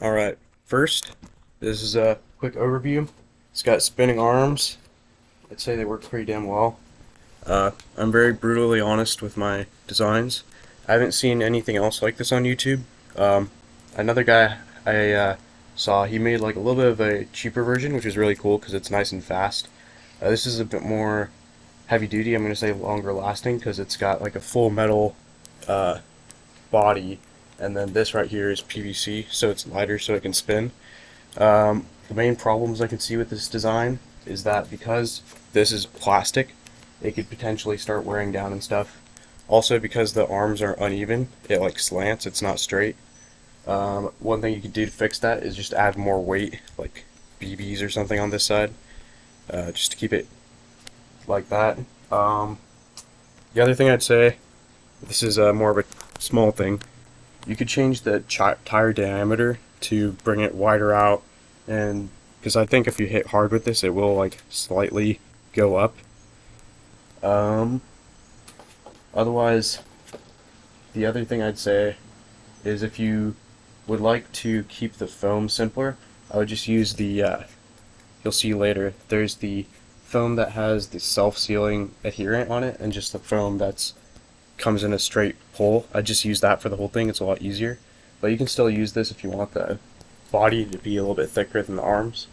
Alright, first, this is a quick overview. It's got spinning arms. I'd say they work pretty damn well. I'm very brutally honest with my designs. I haven't seen anything else like this on YouTube. Um, Another guy I saw, he made like a little bit of a cheaper version, which is really cool because it's nice and fast. This is a bit more heavy duty, I'm going to say longer lasting because it's got like a full metal uh, body, and then this right here is PVC, so it's lighter so it can spin. The main problems I can see with this design is that because this is plastic, it could potentially start wearing down and stuff. Also, because the arms are uneven, it like slants, it's not straight. One thing you could do to fix that is just add more weight, like BBs or something on this side, just to keep it like that. The other thing I'd say, this is more of a small thing, you could change the tire diameter to bring it wider out, and because I think if you hit hard with this, it will like slightly go up. Otherwise, the other thing I'd say is if you would like to keep the foam simpler, I would just use the, you'll see later, there's the foam that has the self-sealing adherent on it, and just the foam that's comes in a straight pull. I just use that for the whole thing, it's a lot easier. But you can still use this if you want the body to be a little bit thicker than the arms.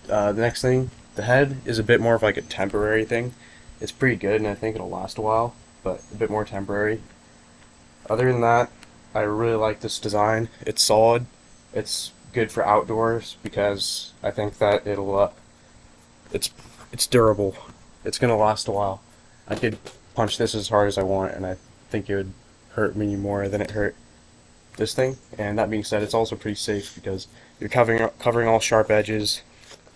The next thing, the head is a bit more of like a temporary thing. It's pretty good and I think it'll last a while, but a bit more temporary. Other than that, I really like this design. It's solid. It's good for outdoors because I think that it's durable. It's gonna last a while. I could punch this as hard as I want and I think it would hurt me more than it hurt this thing. And that being said, it's also pretty safe because you're covering all sharp edges.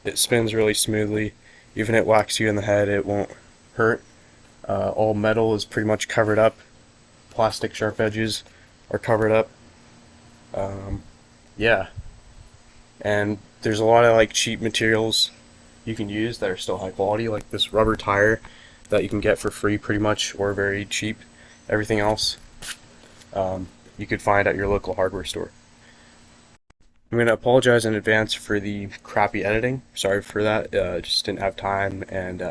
It spins really smoothly. Even if it whacks you in the head, it won't hurt. All metal is pretty much covered up. Plastic sharp edges are covered up. Yeah. And there's a lot of like cheap materials you can use that are still high quality, like this rubber tire that you can get for free pretty much, or very cheap. Everything else you could find at your local hardware store. I'm going to apologize in advance for the crappy editing. Sorry for that. Just didn't have time, and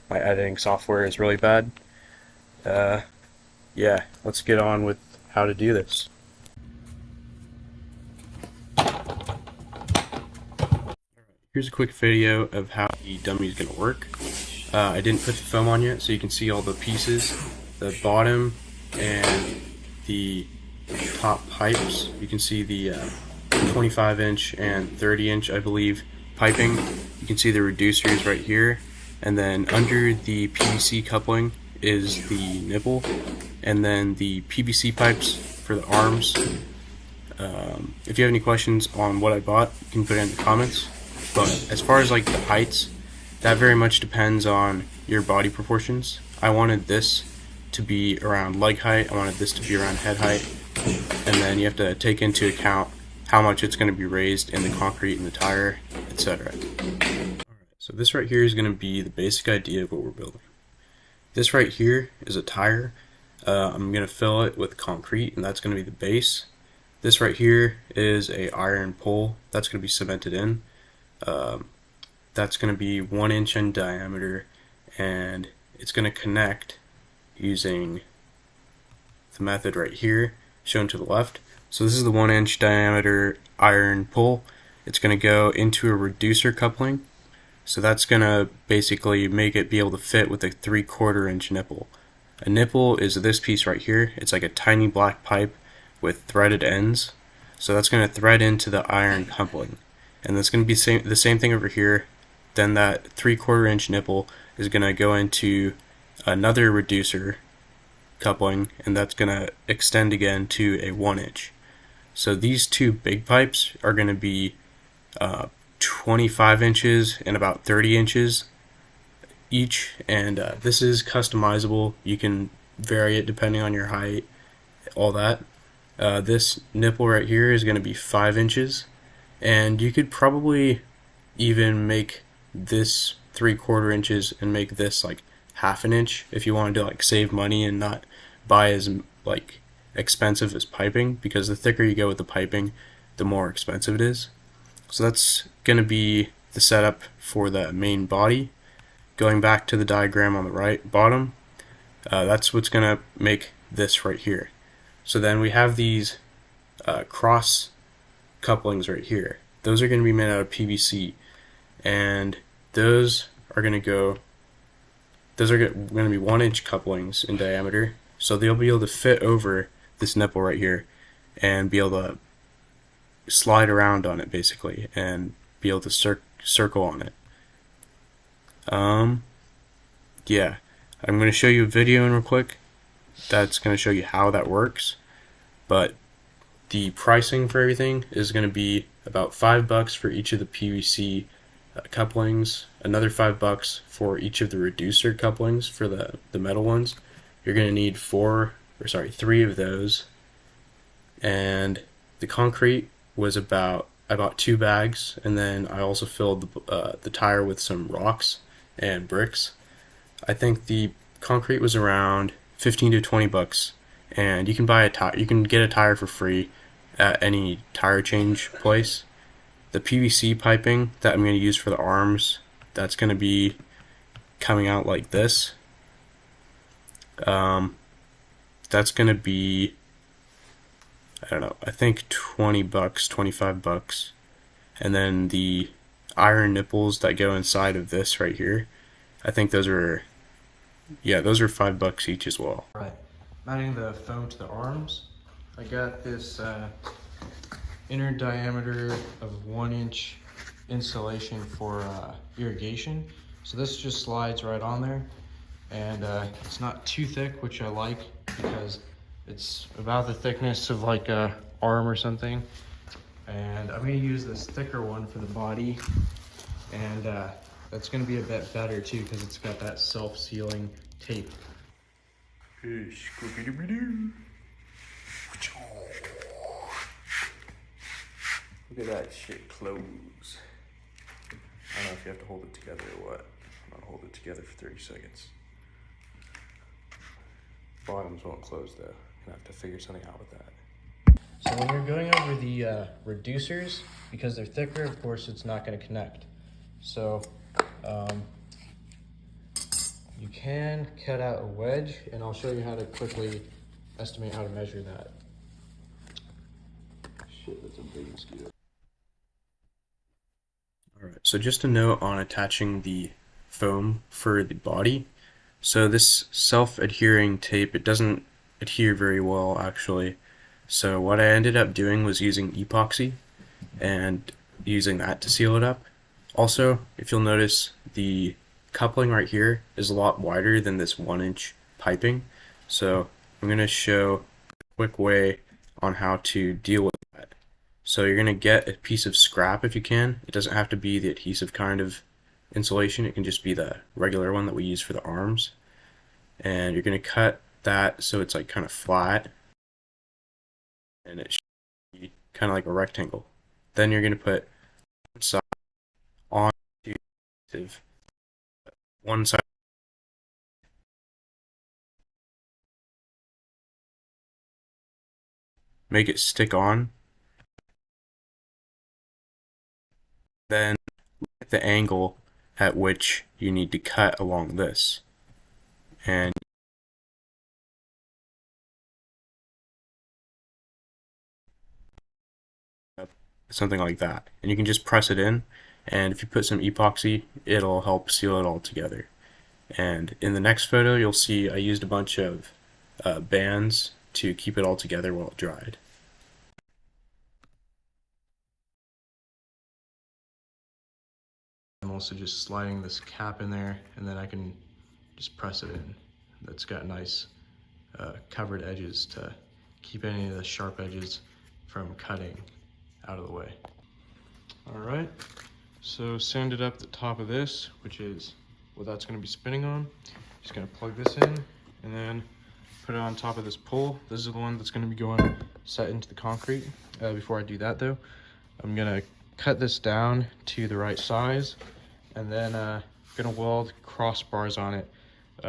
my editing software is really bad. Yeah, let's get on with how to do this. Here's a quick video of how the dummy is going to work. I didn't put the foam on yet, so you can see all the pieces, the bottom and the top pipes. You can see the 25-inch and 30-inch, I believe, piping. You can see the reducers right here, and then under the PVC coupling is the nipple, and then the PVC pipes for the arms. If you have any questions on what I bought, you can put it in the comments. But as far as like the heights, that very much depends on your body proportions. I wanted this to be around leg height, I wanted this to be around head height, and then you have to take into account how much it's going to be raised in the concrete and the tire, etc. Alright, so this right here is going to be the basic idea of what we're building. This right here is a tire. I'm going to fill it with concrete, and that's going to be the base. This right here is a iron pole that's going to be cemented in. That's going to be 1 inch in diameter, and it's going to connect using the method right here shown to the left. So this is the 1 inch diameter iron pole. It's going to go into a reducer coupling, so that's going to basically make it be able to fit with a 3/4 inch nipple. A nipple is this piece right here. It's like a tiny black pipe with threaded ends, so that's going to thread into the iron coupling. And that's going to be the same thing over here. Then that 3/4 inch nipple is going to go into another reducer coupling, and that's going to extend again to a 1 inch. So these two big pipes are going to be 25 inches and about 30 inches each, and this is customizable. You can vary it depending on your height, all that. This nipple right here is going to be 5 inches. And you could probably even make this 3/4 inches and make this like 1/2 inch if you wanted to like save money and not buy as like expensive as piping, because the thicker you go with the piping, the more expensive it is. So that's going to be the setup for the main body. Going back to the diagram on the right bottom, that's what's going to make this right here. So then we have these cross couplings right here. Those are going to be made out of PVC, and those are going to go. Those are going to be 1-inch couplings in diameter, so they'll be able to fit over this nipple right here, and be able to slide around on it basically, and be able to circle on it. Yeah, I'm going to show you a video in real quick that's going to show you how that works, but the pricing for everything is going to be about $5 for each of the PVC couplings, another $5 for each of the reducer couplings for the metal ones. You're going to need 3 of those, and the concrete was about, I bought 2 bags, and then I also filled the tire with some rocks and bricks. I think the concrete was around $15 to $20, and you can buy a tire. You can get a tire for free at any tire change place. The PVC piping that I'm going to use for the arms, that's going to be coming out like this. That's going to be, I don't know, I think $20, $25. And then the iron nipples that go inside of this right here, I think those are $5 each as well. Right, mounting the foam to the arms, I got this inner diameter of 1-inch insulation for irrigation. So this just slides right on there, and it's not too thick, which I like because it's about the thickness of like a arm or something. And I'm going to use this thicker one for the body, and that's going to be a bit better too because it's got that self-sealing tape. Look at that shit close. I don't know if you have to hold it together or what. I'm gonna hold it together for 30 seconds. Bottoms won't close though. I'm gonna have to figure something out with that. So when you're going over the reducers, because they're thicker, of course it's not going to connect. So you can cut out a wedge, and I'll show you how to quickly estimate how to measure that. Shit, that's a big mosquito. Alright, so just a note on attaching the foam for the body. So this self-adhering tape, it doesn't adhere very well actually. So what I ended up doing was using epoxy and using that to seal it up. Also, if you'll notice, the coupling right here is a lot wider than this 1-inch piping. So I'm going to show a quick way on how to deal with that. So you're going to get a piece of scrap if you can. It doesn't have to be the adhesive kind of insulation. It can just be the regular one that we use for the arms. And you're going to cut that so it's like kind of flat, and it should be kind of like a rectangle. Then you're going to put one side on to one side. Make it stick on. Then at the angle at which you need to cut along this. And something like that. And you can just press it in, and if you put some epoxy, it'll help seal it all together. And in the next photo, you'll see I used a bunch of bands to keep it all together while it dried. I'm also just sliding this cap in there, and then I can just press it in. That's got nice covered edges to keep any of the sharp edges from cutting out of the way. All right, so sanded up the top of this, which is what that's going to be spinning on. Just going to plug this in and then put it on top of this pole. This is the one that's going to be going set into the concrete. Before I do that though, I'm going to cut this down to the right size, and then going to weld crossbars on it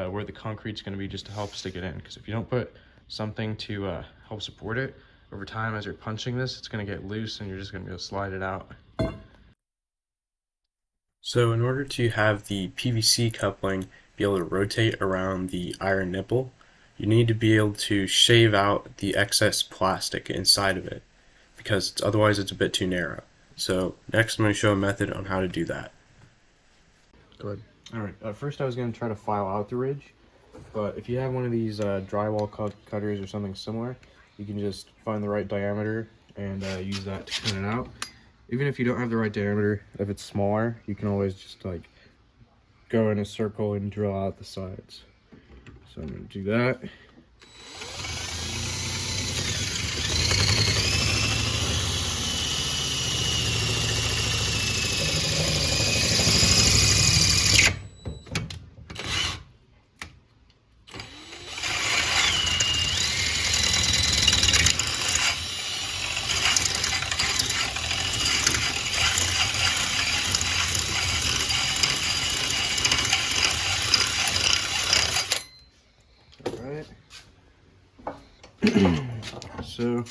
where the concrete's going to be, just to help stick it in. Because if you don't put something to help support it, over time as you're punching this, it's going to get loose and you're just going to go slide it out. So in order to have the PVC coupling be able to rotate around the iron nipple, you need to be able to shave out the excess plastic inside of it, because otherwise it's a bit too narrow. So next I'm going to show a method on how to do that. Go ahead. Alright, first I was going to try to file out the ridge, but if you have one of these drywall cutters or something similar, you can just find the right diameter and use that to cut it out. Even if you don't have the right diameter, if it's smaller, you can always just like go in a circle and drill out the sides. So I'm going to do that. So,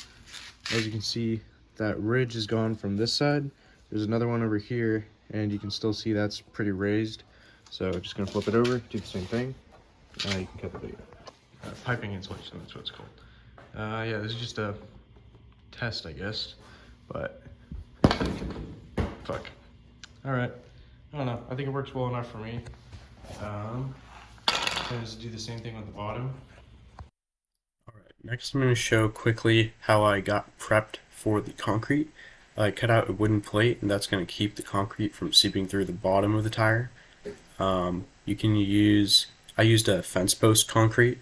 as you can see, that ridge is gone from this side. There's another one over here, and you can still see that's pretty raised. So, just gonna flip it over, do the same thing. Now you can cut the video. Piping insulation, that's what it's called. Yeah, this is just a test, I guess, but fuck. All right, I don't know. I think it works well enough for me. Just do the same thing with the bottom. Next I'm going to show quickly how I got prepped for the concrete. I cut out a wooden plate, and that's going to keep the concrete from seeping through the bottom of the tire. You can use, I used a fence post concrete.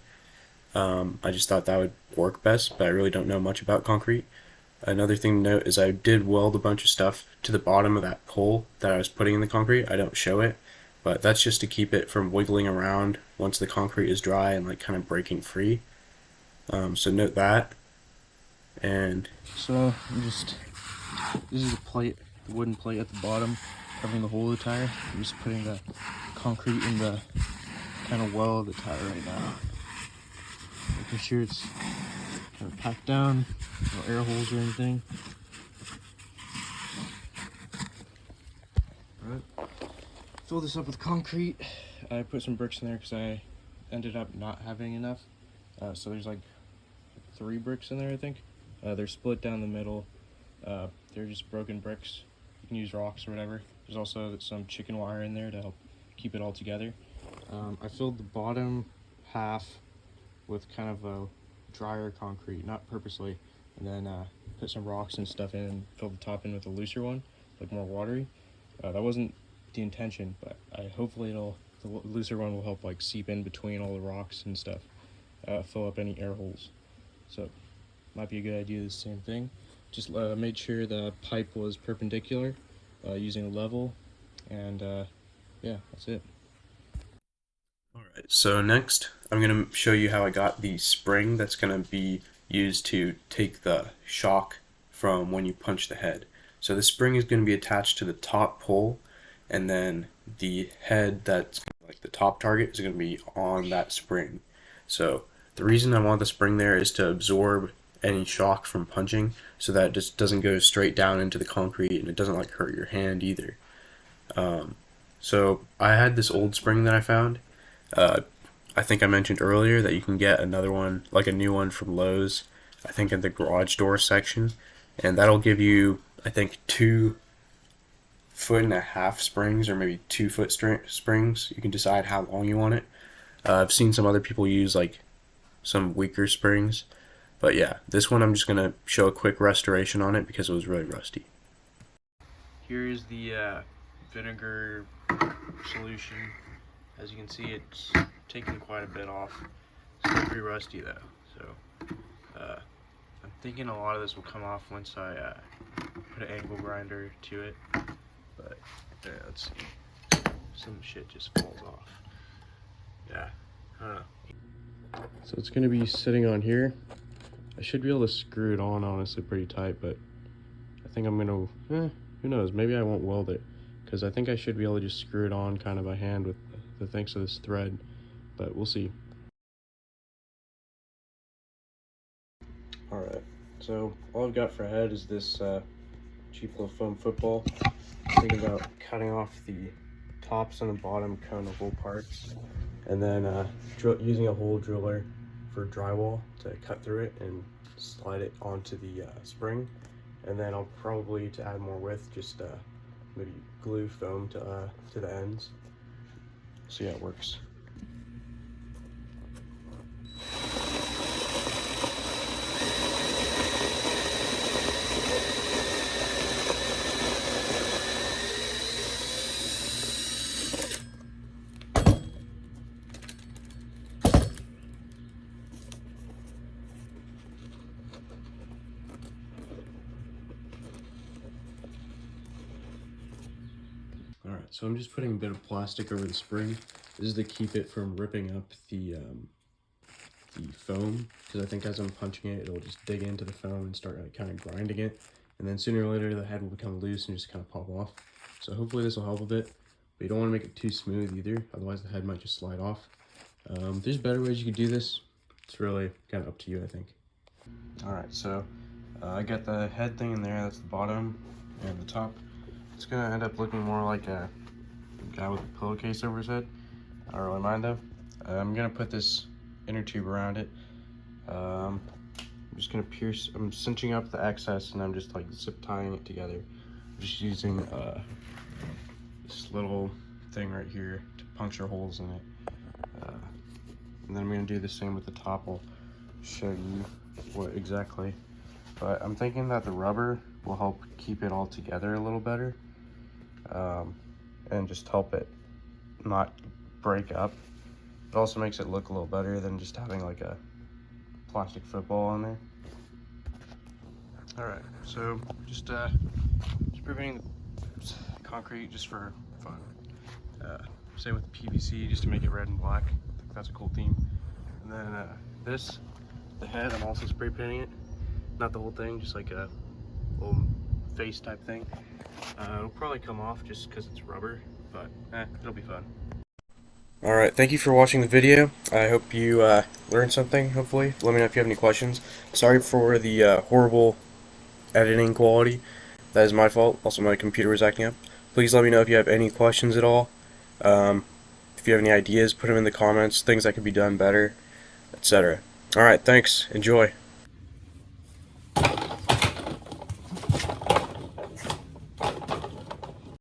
I just thought that would work best, but I really don't know much about concrete. Another thing to note is I did weld a bunch of stuff to the bottom of that pole that I was putting in the concrete. I don't show it, but that's just to keep it from wiggling around once the concrete is dry and like kind of breaking free. So note that. And So this is a plate, the wooden plate at the bottom, covering the whole of the tire. I'm just putting the concrete in the kind of well of the tire right now. Making sure it's kind of packed down, no air holes or anything. Alright, fill this up with concrete. I put some bricks in there because I ended up not having enough. So there's like 3 bricks in there, I think. They're split down the middle. They're just broken bricks. You can use rocks or whatever. There's also some chicken wire in there to help keep it all together. I filled the bottom half with kind of a drier concrete, not purposely, and then put some rocks and stuff in and filled the top in with a looser one, like more watery. That wasn't the intention, but hopefully the looser one will help like seep in between all the rocks and stuff. Fill up any air holes. So might be a good idea to do the same thing. Just made sure the pipe was perpendicular using a level, and yeah, that's it. alright, so next I'm going to show you how I got the spring that's going to be used to take the shock from when you punch the head. So the spring is going to be attached to the top pole, and then the head that's like the top target is going to be on that spring. So the reason I want the spring there is to absorb any shock from punching, so that it just doesn't go straight down into the concrete and it doesn't like hurt your hand either. So I had this old spring that I found. I think I mentioned earlier that you can get another one, like a new one from Lowe's, I think in the garage door section, and that'll give you, I think, 2.5 foot springs, or maybe 2 foot springs. You can decide how long you want it. I've seen some other people use like some weaker springs, but yeah, this one I'm just gonna show a quick restoration on it because it was really rusty. Here's the vinegar solution. As you can see, it's taken quite a bit off. It's still pretty rusty though, so I'm thinking a lot of this will come off once I put an angle grinder to it, but yeah, let's see. Some shit just falls off. Yeah, I don't know. So it's going to be sitting on here. I should be able to screw it on honestly pretty tight, but I think I'm going to, who knows, maybe I won't weld it, because I think I should be able to just screw it on kind of by hand with the thanks to this thread, but we'll see. Alright, So all I've got for a head is this cheap little foam football. I'm thinking about cutting off the tops and the bottom coneable parts, and then using a hole driller for drywall to cut through it and slide it onto the spring. And then I'll probably, to add more width, just maybe glue foam to the ends. See how it works. Alright, so I'm just putting a bit of plastic over the spring. This is to keep it from ripping up the foam, because I think as I'm punching it, it'll just dig into the foam and start kind of grinding it. And then sooner or later, the head will become loose and just kind of pop off. So hopefully this will help a bit, but you don't want to make it too smooth either, otherwise the head might just slide off. There's better ways you could do this. It's really kind of up to you, I think. Alright, so I got the head thing in there, that's the bottom, and the top. It's gonna end up looking more like a guy with a pillowcase over his head. I don't really mind though. I'm gonna put this inner tube around it. I'm just gonna I'm cinching up the excess, and I'm just like zip tying it together. I'm just using this little thing right here to puncture holes in it. And then I'm gonna do the same with the top. I'll show you what exactly. But I'm thinking that the rubber will help keep it all together a little better, and just help it not break up. It also makes it look a little better than just having like a plastic football on there. Alright, so just preparing the concrete just for fun. Same with the PVC, just to make it red and black. I think that's a cool theme. And then the head, I'm also spray painting it. Not the whole thing, just like a little face type thing. It'll probably come off just because it's rubber, but it'll be fun. Alright, thank you for watching the video. I hope you learned something, hopefully. Let me know if you have any questions. Sorry for the horrible editing quality. That is my fault. Also, my computer was acting up. Please let me know if you have any questions at all. If you have any ideas, put them in the comments, things that could be done better, etc. Alright, thanks. Enjoy.